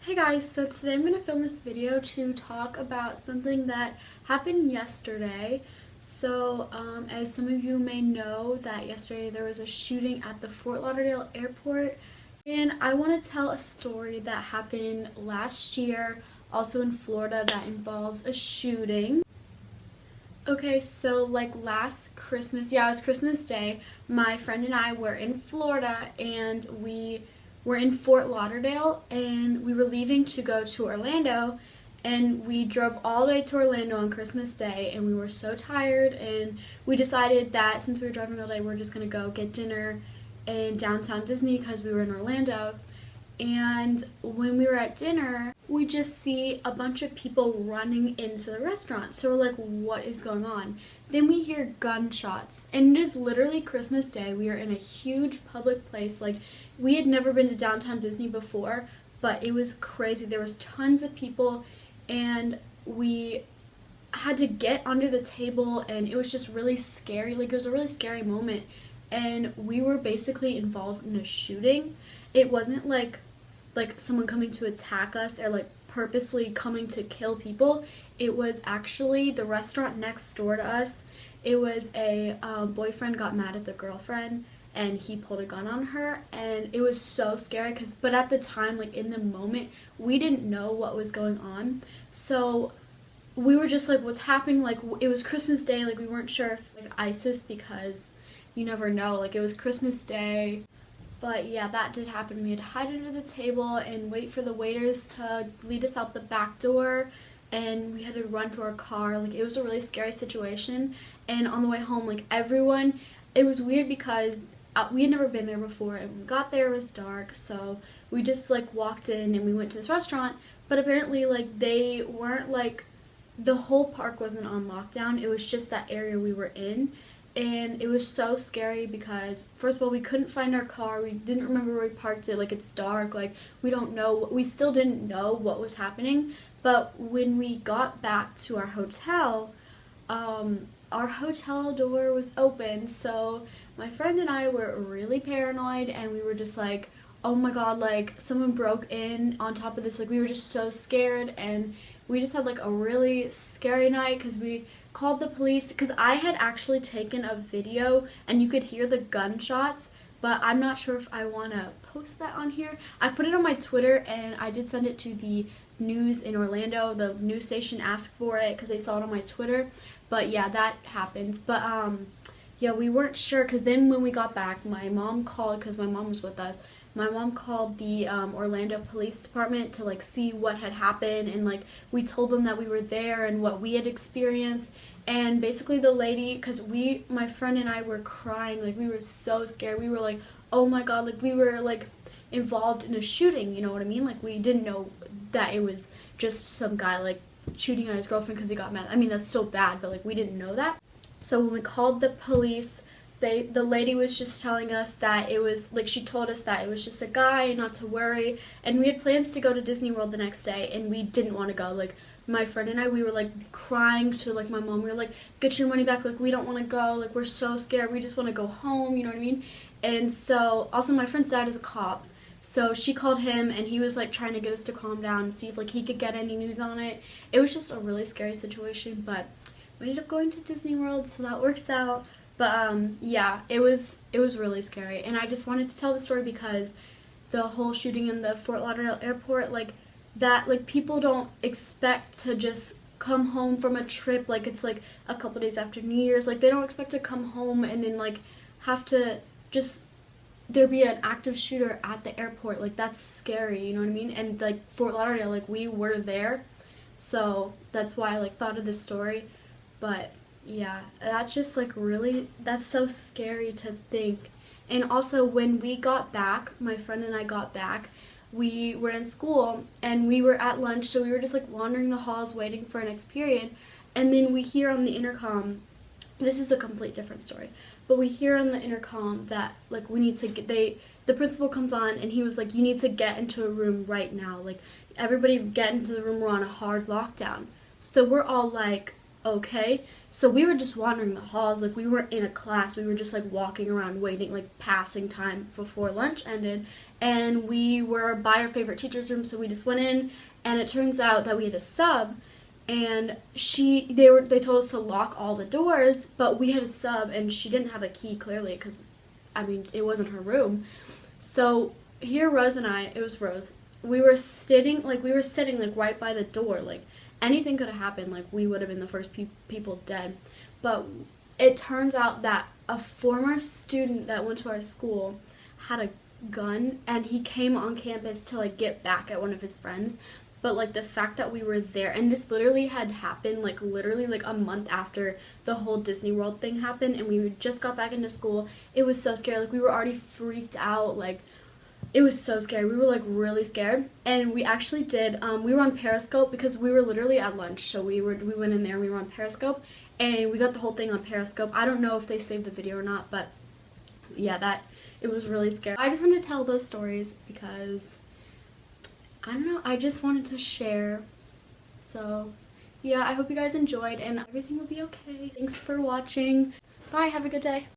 Hey guys, so today I'm going to film this video to talk about something that happened yesterday. As some of you may know, that yesterday there was a shooting at the Fort Lauderdale airport, and I want to tell a story that happened last year, also in Florida, that involves a shooting. Okay, so like last Christmas, yeah, it was Christmas Day. My friend and I were in Florida and we were in Fort Lauderdale and we were leaving to go to Orlando, and we drove all the way to Orlando on Christmas Day and we were so tired, and we decided that since we were driving all day, we are just going to go get dinner in downtown Disney because we were in Orlando. And when we were at dinner, we just see a bunch of people running into the restaurant. So we're like, what is going on? Then we hear gunshots, and it is literally Christmas Day. We are in a huge public place. Like, we had never been to downtown Disney before, but it was crazy. There was tons of people, and we had to get under the table, and it was just really scary. Like, it was a really scary moment, and we were basically involved in a shooting. It wasn't like someone coming to attack us or like purposely coming to kill people. It was actually the restaurant next door to us. It was a boyfriend got mad at the girlfriend and he pulled a gun on her, and it was so scary but at the time, like in the moment, we didn't know what was going on. So we were just like, what's happening? Like, it was Christmas Day, like we weren't sure if like ISIS, because you never know, like it was Christmas Day. But yeah, that did happen. We had to hide under the table and wait for the waiters to lead us out the back door, and we had to run to our car. Like, it was a really scary situation. And on the way home, like everyone, it was weird because we had never been there before, and when we got there it was dark, so we just like walked in and we went to this restaurant. But apparently, like, they weren't like, the whole park wasn't on lockdown. It was just that area we were in. And it was so scary because, first of all, we couldn't find our car. We didn't remember where we parked it. Like, it's dark. Like, we don't know. We still didn't know what was happening. But when we got back to our hotel door was open. So my friend and I were really paranoid, and we were just like, oh my god, like someone broke in on top of this. Like, we were just so scared, and we just had like a really scary night because we called the police, because I had actually taken a video and you could hear the gunshots, but I'm not sure if I want to post that on here. I put it on my Twitter, and I did send it to the news in Orlando. The news station asked for it because they saw it on my Twitter. But yeah, that happens. But yeah, we weren't sure, because then when we got back, my mom called, because my mom was with us. My mom called the Orlando Police Department to like see what had happened, and like we told them that we were there and what we had experienced. And basically the lady, because my friend and I were crying, like we were so scared. We were like, oh my god, like we were like involved in a shooting, you know what I mean? Like, we didn't know that it was just some guy like shooting at his girlfriend because he got mad. I mean, that's so bad, but like we didn't know that. So when we called the police, the lady was just telling us that it was like, she told us that it was just a guy, not to worry. And we had plans to go to Disney World the next day, and we didn't want to go. Like, my friend and I, we were like crying to like my mom. We were like, get your money back. Like, we don't want to go. Like, we're so scared. We just want to go home. You know what I mean? And so also my friend's dad is a cop. So she called him, and he was like trying to get us to calm down and see if like he could get any news on it. It was just a really scary situation, but we ended up going to Disney World, so that worked out. But yeah, it was really scary, and I just wanted to tell the story because the whole shooting in the Fort Lauderdale airport, like that, like people don't expect to just come home from a trip, like it's like a couple days after New Year's, like they don't expect to come home and then like have to just there be an active shooter at the airport. Like, that's scary, you know what I mean? And like Fort Lauderdale, like we were there, so that's why I like thought of this story. But yeah, that's just like really, that's so scary to think. And also, when we got back, my friend and I got back, we were in school and we were at lunch, so we were just like wandering the halls waiting for our next period. And then we hear on the intercom, this is a complete different story, but we hear on the intercom that like we need to get, the principal comes on and he was like, you need to get into a room right now. Like, everybody get into the room, we're on a hard lockdown. So we're all like, okay. So we were just wandering the halls, like we weren't in a class, we were just like walking around waiting, like passing time before lunch ended. and we were by our favorite teacher's room, so we just went in, and it turns out that we had a sub, and they told us to lock all the doors, but we had a sub, and she didn't have a key, clearly, because, I mean, it wasn't her room. So here Rose and I, it was Rose, we were sitting like right by the door, like anything could have happened, like we would have been the first people dead. But it turns out that a former student that went to our school had a gun, and he came on campus to like get back at one of his friends. But like the fact that we were there, and this literally had happened like literally like a month after the whole Disney World thing happened, and we just got back into school. It was so scary, like we were already freaked out, like it was so scary. We were like really scared, and we actually did. We were on Periscope because we were literally at lunch, so we went in there and we were on Periscope, and we got the whole thing on Periscope. I don't know if they saved the video or not, but yeah, it was really scary. I just wanted to tell those stories because I don't know. I just wanted to share. So yeah, I hope you guys enjoyed, and everything will be okay. Thanks for watching. Bye. Have a good day.